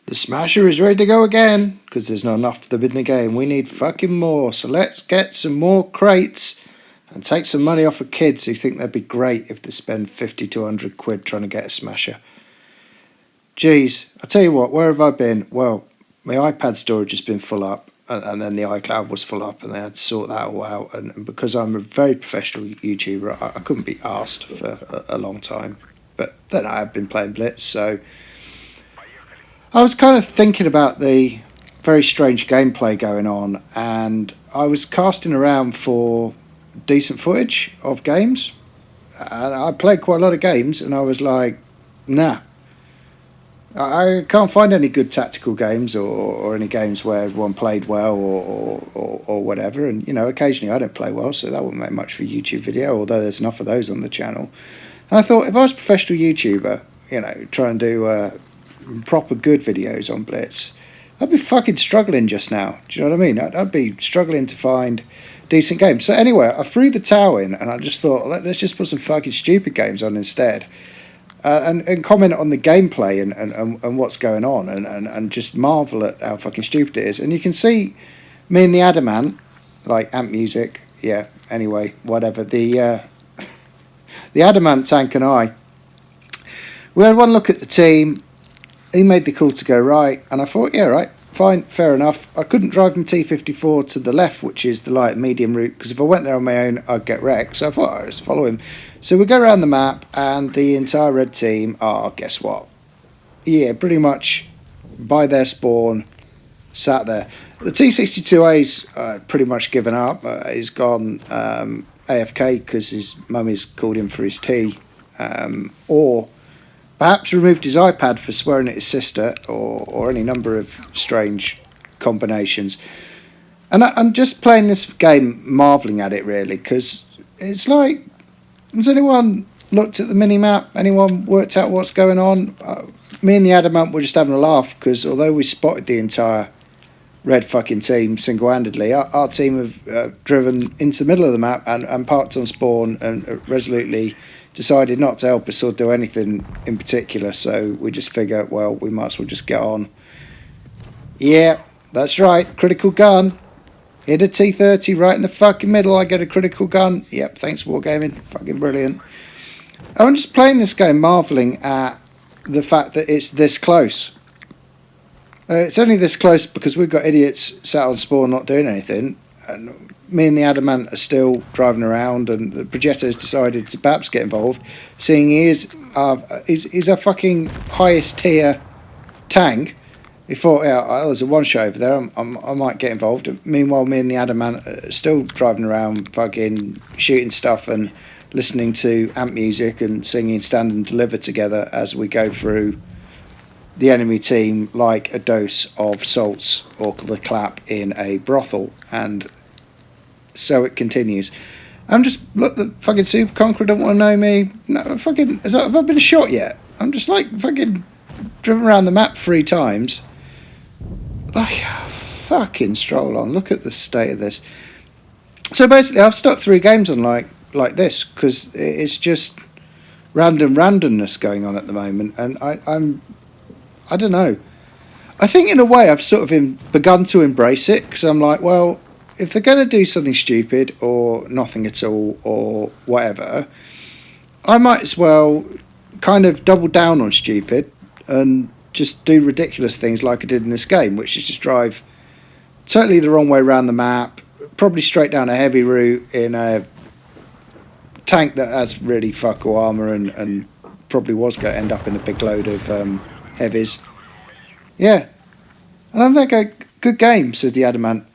The Smasher is ready to go again, because there's not enough of them in the game. We need fucking more, so let's get some more crates and take some money off of kids who think they'd be great if they spend 50 to 100 quid trying to get a Smasher. Jeez, I tell you what, where have I been? Well, my iPad storage has been full up, and then the iCloud was full up, and they had to sort that all out. And because I'm a very professional YouTuber, I couldn't be asked for a long time. But then I have been playing Blitz, so I was kind of thinking about the very strange gameplay going on, and I was casting around for decent footage of games. And I played quite a lot of games, and I was like, nah. I can't find any good tactical games or any games where everyone played well or whatever. And, you know, occasionally I don't play well, so that wouldn't make much for a YouTube video, although there's enough of those on the channel. And I thought, if I was a professional YouTuber, you know, trying to do proper good videos on Blitz, I'd be fucking struggling just now. Do you know what I mean? I'd be struggling to find decent games. So anyway, I threw the towel in, and I just thought, let's just put some fucking stupid games on instead. And comment on the gameplay and what's going on, and just marvel at how fucking stupid it is. And you can see me and the Adamant, like Amp Music, yeah, anyway, whatever, the Adamant Tank and I, we had one look at the team. He made the call to go right, and I thought, yeah, right, fine, fair enough. I couldn't drive my T54 to the left, which is the light medium route, because if I went there on my own, I'd get wrecked. So I thought, I'd just follow him. So we go around the map, and the entire red team are, guess what? Yeah, pretty much by their spawn, sat there. The T62A's pretty much given up. He's gone AFK because his mummy's called him for his tea, or perhaps removed his iPad for swearing at his sister, or any number of strange combinations. And I'm just playing this game, marvelling at it, really, because it's like, has anyone looked at the mini-map? Anyone worked out what's going on? Me and the Adamant were just having a laugh, because although we spotted the entire red fucking team single-handedly, our team have driven into the middle of the map and parked on spawn and resolutely decided not to help us or do anything in particular. So we just figure, well, we might as well just get on. Yeah, that's right, critical gun. Hit a T30 right in the fucking middle, I get a critical gun. Yep, thanks Wargaming, fucking brilliant. I'm just playing this game marvelling at the fact that it's this close. It's only this close because we've got idiots sat on spawn not doing anything, and me and the Adamant are still driving around, and the Progetto's decided to perhaps get involved, seeing he is a fucking highest tier tank. He thought, yeah, there's a one-shot over there, I might get involved. Meanwhile, me and the Adamant are still driving around, fucking shooting stuff and listening to amp music and singing Stand and Deliver together as we go through the enemy team like a dose of salts or the clap in a brothel. And so it continues. I'm just, look, the fucking Super Conqueror don't want to know me. No, fucking, have I been shot yet? I'm just like fucking driven around the map 3 times. Like, fucking stroll on. Look at the state of this. So basically, I've stuck 3 games on like this because it's just randomness going on at the moment, and I don't know. I think in a way I've sort of begun to embrace it, because I'm like, well, if they're going to do something stupid or nothing at all or whatever, I might as well kind of double down on stupid and just do ridiculous things like I did in this game, which is just drive totally the wrong way around the map, probably straight down a heavy route in a tank that has really fuck all armour and probably was going to end up in a big load of heavies. Yeah. And I'm like, good game, says the Adamant.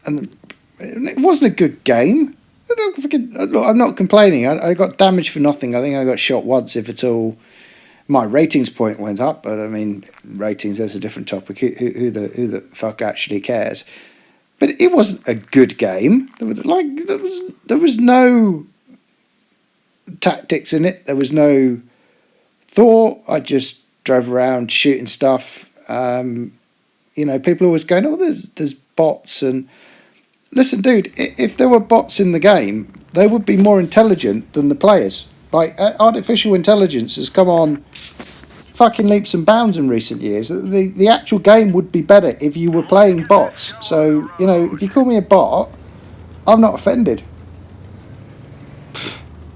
And it wasn't a good game. Look, I'm not complaining. I got damaged for nothing. I think I got shot once, if at all. My ratings point went up, but I mean, ratings, that's a different topic. Who the fuck actually cares? But it wasn't a good game. There was no tactics in it. There was no thought. I just drove around shooting stuff. You know, people always going, oh, there's bots. And listen, dude, if there were bots in the game, they would be more intelligent than the players. Like, artificial intelligence has come on fucking leaps and bounds in recent years. The actual game would be better if you were playing bots. So, you know, if you call me a bot, I'm not offended.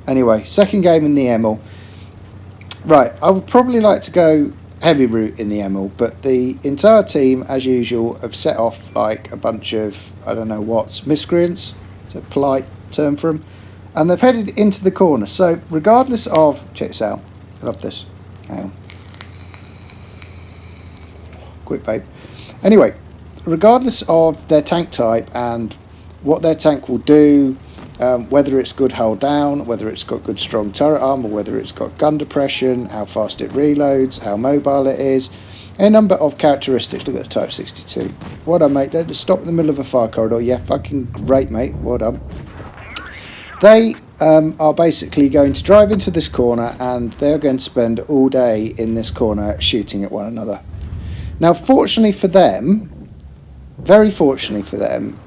Anyway, second game in the ML. Right, I would probably like to go heavy route in the ML, but the entire team, as usual, have set off like a bunch of, I don't know what's, miscreants. It's a polite term for them. And they've headed into the corner. So, regardless of... Check this out. I love this. Hang on. Quick, babe. Anyway, regardless of their tank type and what their tank will do, whether it's good hull down, whether it's got good strong turret armor, whether it's got gun depression, how fast it reloads, how mobile it is, a number of characteristics. Look at the Type 62. Well done, mate. They're just stop in the middle of a fire corridor. Yeah, fucking great, mate. Well done. They are basically going to drive into this corner, and they're going to spend all day in this corner shooting at one another. Now, fortunately for them, very fortunately for them,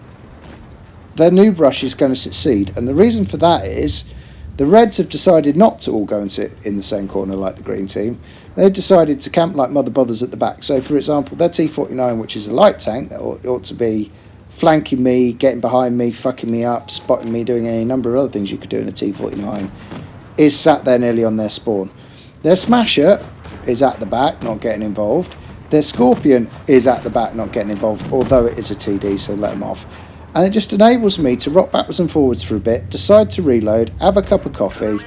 their noob rush is going to succeed, and the reason for that is the Reds have decided not to all go and sit in the same corner like the green team. They've decided to camp like mother bothers at the back. So, for example, their T49, which is a light tank that ought to be flanking me, getting behind me, fucking me up, spotting me, doing any number of other things you could do in a T49, is sat there nearly on their spawn. Their Smasher is at the back, not getting involved. Their Scorpion is at the back, not getting involved, although it is a TD, so let them off. And it just enables me to rock backwards and forwards for a bit, decide to reload, have a cup of coffee,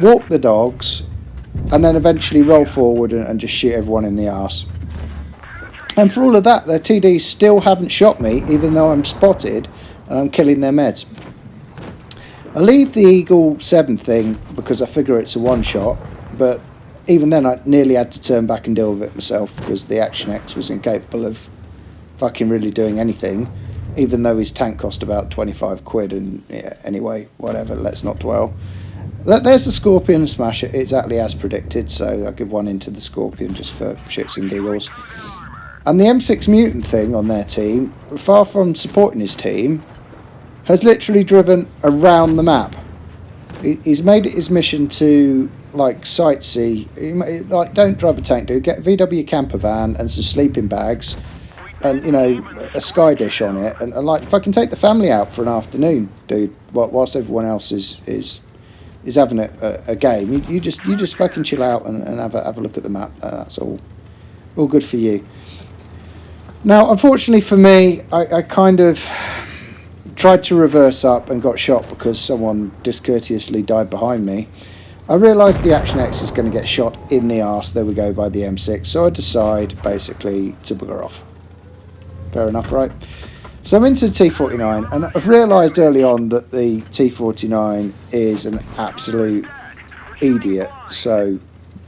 walk the dogs, and then eventually roll forward and just shoot everyone in the arse. And for all of that, their TDs still haven't shot me, even though I'm spotted and I'm killing their meds. I leave the Eagle 7 thing because I figure it's a one-shot, but even then I nearly had to turn back and deal with it myself because the Action X was incapable of fucking really doing anything, even though his tank cost about 25 quid, and yeah, anyway, whatever, let's not dwell. There's the Scorpion and Smasher, exactly as predicted, so I'll give one into the Scorpion just for shits and giggles. And the M6 Mutant thing on their team, far from supporting his team, has literally driven around the map. He's made it his mission to, like, sightsee. Like, don't drive a tank, dude. Get a VW camper van and some sleeping bags and, you know, a sky dish on it. And like, fucking take the family out for an afternoon, dude, whilst everyone else is having a game. You just fucking chill out and have a look at the map. That's all good for you. Now, unfortunately for me, I kind of tried to reverse up and got shot because someone discourteously died behind me. I realised the Action X is going to get shot in the arse, there we go, by the M6, so I decide basically to bugger off. Fair enough, right? So I'm into the T49, and I've realised early on that the T49 is an absolute idiot, so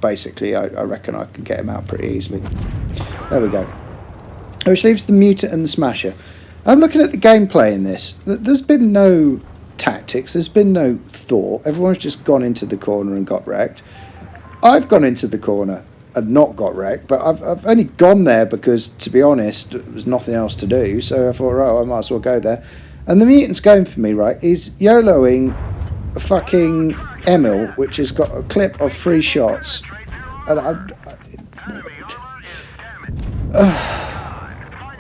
basically I reckon I can get him out pretty easily. There we go. Which leaves the Mutant and the Smasher. I'm looking at the gameplay in this. There's been no tactics, there's been no thought. Everyone's just gone into the corner and got wrecked. I've gone into the corner and not got wrecked, but I've only gone there because, to be honest, there was nothing else to do, so I thought, right, I might as well go there. And the Mutant's going for me, right? He's YOLOing a fucking Emil, which has got a clip of 3 shots. And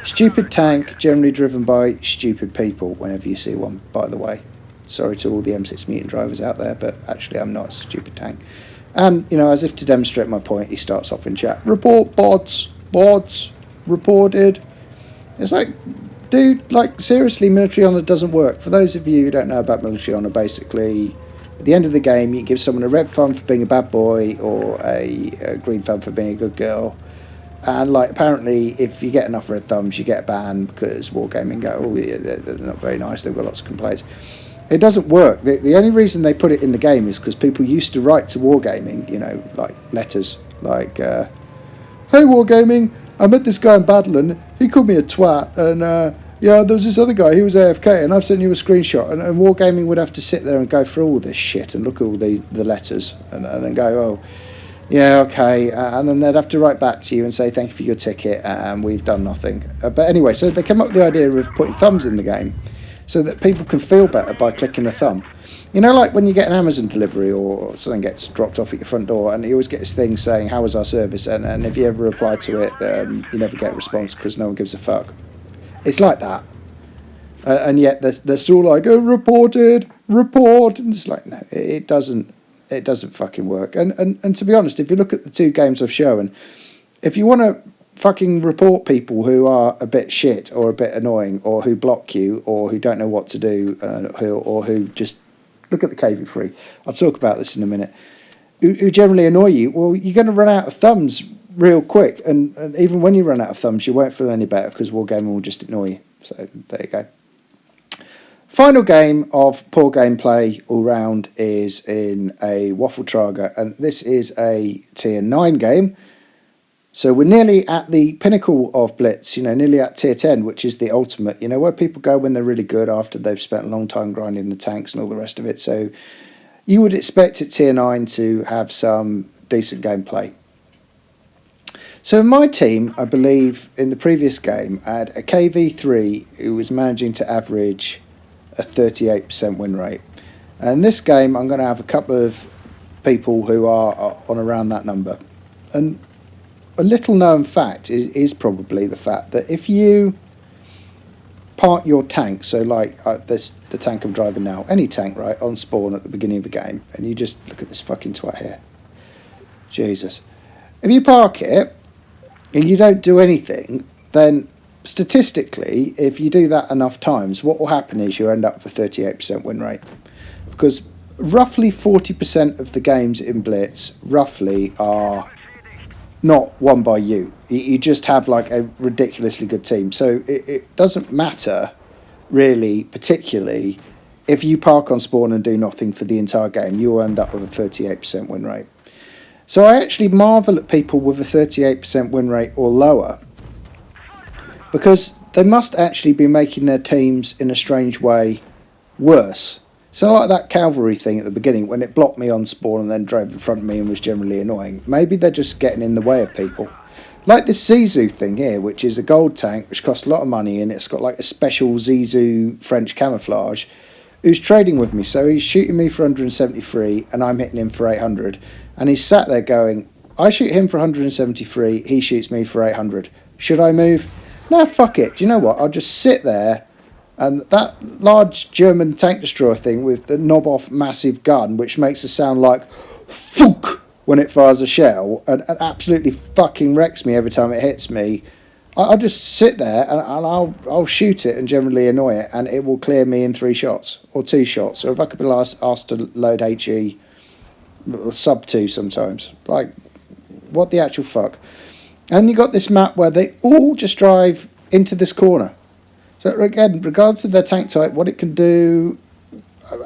stupid tank, generally driven by stupid people whenever you see one, by the way. Sorry to all the M6 Mutant drivers out there, but actually I'm not. It's a stupid tank. And, you know, as if to demonstrate my point, he starts off in chat, report bots, reported. It's like, dude, like, seriously, military honour doesn't work. For those of you who don't know about military honour, basically, at the end of the game, you give someone a red thumb for being a bad boy or a green thumb for being a good girl. And, like, apparently, if you get enough red thumbs, you get a ban because Wargaming go, oh, yeah, they're not very nice, they've got lots of complaints. It doesn't work. The only reason they put it in the game is because people used to write to Wargaming, you know, like, letters, like, hey, Wargaming, I met this guy in battle and he called me a twat, and, yeah, there was this other guy, he was AFK, and I've sent you a screenshot, and Wargaming would have to sit there and go through all this shit and look at all the letters and then go, oh, yeah, okay, and then they'd have to write back to you and say thank you for your ticket and we've done nothing. But anyway, so they came up with the idea of putting thumbs in the game. so that people can feel better by clicking a thumb. You know, like when you get an Amazon delivery or something gets dropped off at your front door, and you always get this thing saying, how was our service? And if you ever reply to it, you never get a response because no one gives a fuck. It's like that. And yet they're still like, oh, report. And it's like, no, it doesn't fucking work. And to be honest, if you look at the two games I've shown, if you want to fucking report people who are a bit shit or a bit annoying or who block you or who don't know what to do or who just look at the KV3. I'll talk about this in a minute. Who generally annoy you, well, you're going to run out of thumbs real quick. And even when you run out of thumbs, you won't feel any better because Wargaming will just ignore you. So there you go. Final game of poor gameplay all round is in a Waffle Trager. And this is a tier 9 game. So we're nearly at the pinnacle of Blitz, nearly at tier 10, which is the ultimate, where people go when they're really good after they've spent a long time grinding the tanks and all the rest of it. So you would expect at tier 9 to have some decent gameplay. So in my team, I believe in the previous game, I had a KV3 who was managing to average a 38% win rate. And this game, I'm going to have a couple of people who are on around that number. And a little known fact is probably the fact that if you park your tank, so like the tank I'm driving now, any tank, right, on spawn at the beginning of the game, and you just look at this fucking twat here. Jesus. If you park it and you don't do anything, then statistically, if you do that enough times, what will happen is you end up with a 38% win rate. Because roughly 40% of the games in Blitz, roughly, are not won by you. You just have like a ridiculously good team. So it doesn't matter really, particularly if you park on spawn and do nothing for the entire game, you'll end up with a 38% win rate. So I actually marvel at people with a 38% win rate or lower, because they must actually be making their teams in a strange way worse. So like that cavalry thing at the beginning, when it blocked me on spawn and then drove in front of me and was generally annoying. Maybe they're just getting in the way of people. Like this Zizou thing here, which is a gold tank, which costs a lot of money, and it's got like a special Zizou French camouflage, who's trading with me. So he's shooting me for 173 and I'm hitting him for 800. And he's sat there going, I shoot him for 173, he shoots me for 800. Should I move? No, fuck it. Do you know what? I'll just sit there. And that large German tank destroyer thing with the knob-off massive gun, which makes a sound like "fuck" when it fires a shell, and absolutely fucking wrecks me every time it hits me. I'll just sit there and I'll shoot it and generally annoy it, and it will clear me in 3 shots or 2 shots. Or if I could be asked to load HE, sub 2 sometimes. Like, what the actual fuck? And you got this map where they all just drive into this corner. So again, regardless of their tank type, what it can do,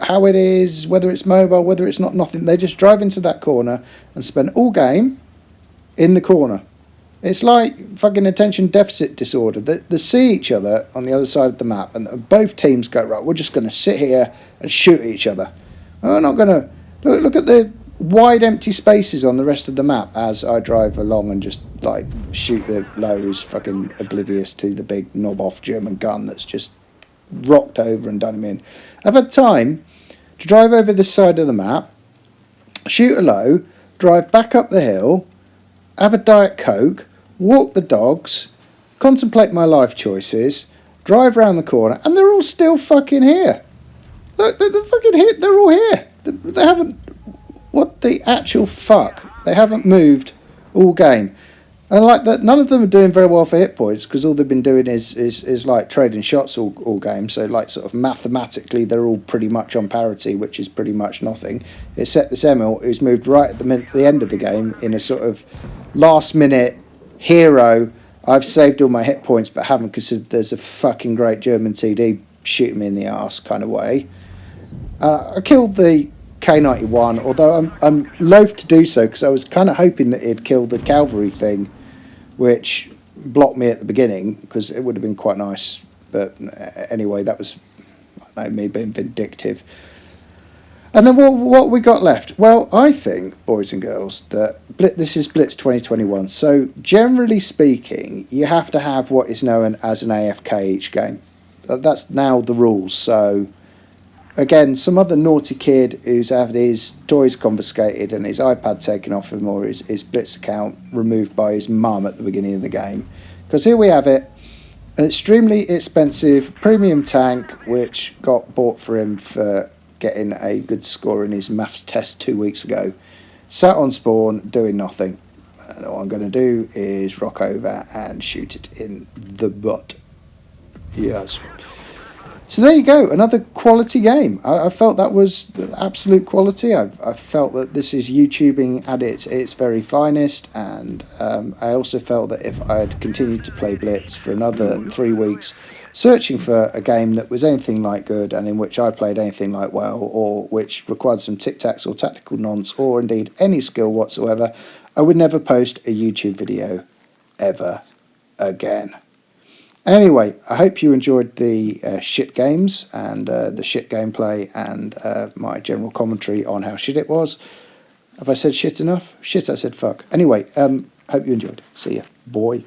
how it is, whether it's mobile, whether it's not, nothing, they just drive into that corner and spend all game in the corner. It's like fucking attention deficit disorder. They see each other on the other side of the map, and both teams go, right, we're just going to sit here and shoot at each other. We're not going to... Look at the wide empty spaces on the rest of the map as I drive along and just like shoot the low who's fucking oblivious to the big knob off German gun that's just rocked over and done him in. I've had time to drive over this side of the map, shoot a low, drive back up the hill, have a Diet Coke, walk the dogs, contemplate my life choices, drive around the corner, and they're all still fucking here. Look, they're fucking here. They're all here. They haven't... What the actual fuck? They haven't moved all game. And like that, none of them are doing very well for hit points, because all they've been doing is like trading shots all game. So like sort of mathematically, they're all pretty much on parity, which is pretty much nothing. Except this Emil, who's moved right at the end of the game in a sort of last minute hero. I've saved all my hit points, but haven't considered there's a fucking great German TD shooting me in the arse kind of way. I killed the K91, although I'm loath to do so because I was kind of hoping that it'd kill the cavalry thing, which blocked me at the beginning, because it would have been quite nice. But anyway, that was, I don't know, me being vindictive. And then what we got left? Well, I think, boys and girls, that this is Blitz 2021. So generally speaking, you have to have what is known as an AFK each game. That's now the rules. So again, some other naughty kid who's had his toys confiscated and his iPad taken off him, or his Blitz account removed by his mum at the beginning of the game. Because here we have it, an extremely expensive premium tank which got bought for him for getting a good score in his maths test 2 weeks ago. Sat on spawn doing nothing. And all I'm going to do is rock over and shoot it in the butt. Yes. So there you go, another quality game. I felt that was the absolute quality. I felt that this is YouTubing at its very finest, and I also felt that if I had continued to play Blitz for another 3 weeks, searching for a game that was anything like good and in which I played anything like well, or which required some tic-tacs or tactical nonce, or indeed any skill whatsoever, I would never post a YouTube video ever again. Anyway, I hope you enjoyed the shit games and the shit gameplay and my general commentary on how shit it was. Have I said shit enough? Shit, I said fuck. Anyway, hope you enjoyed. See ya. Boy.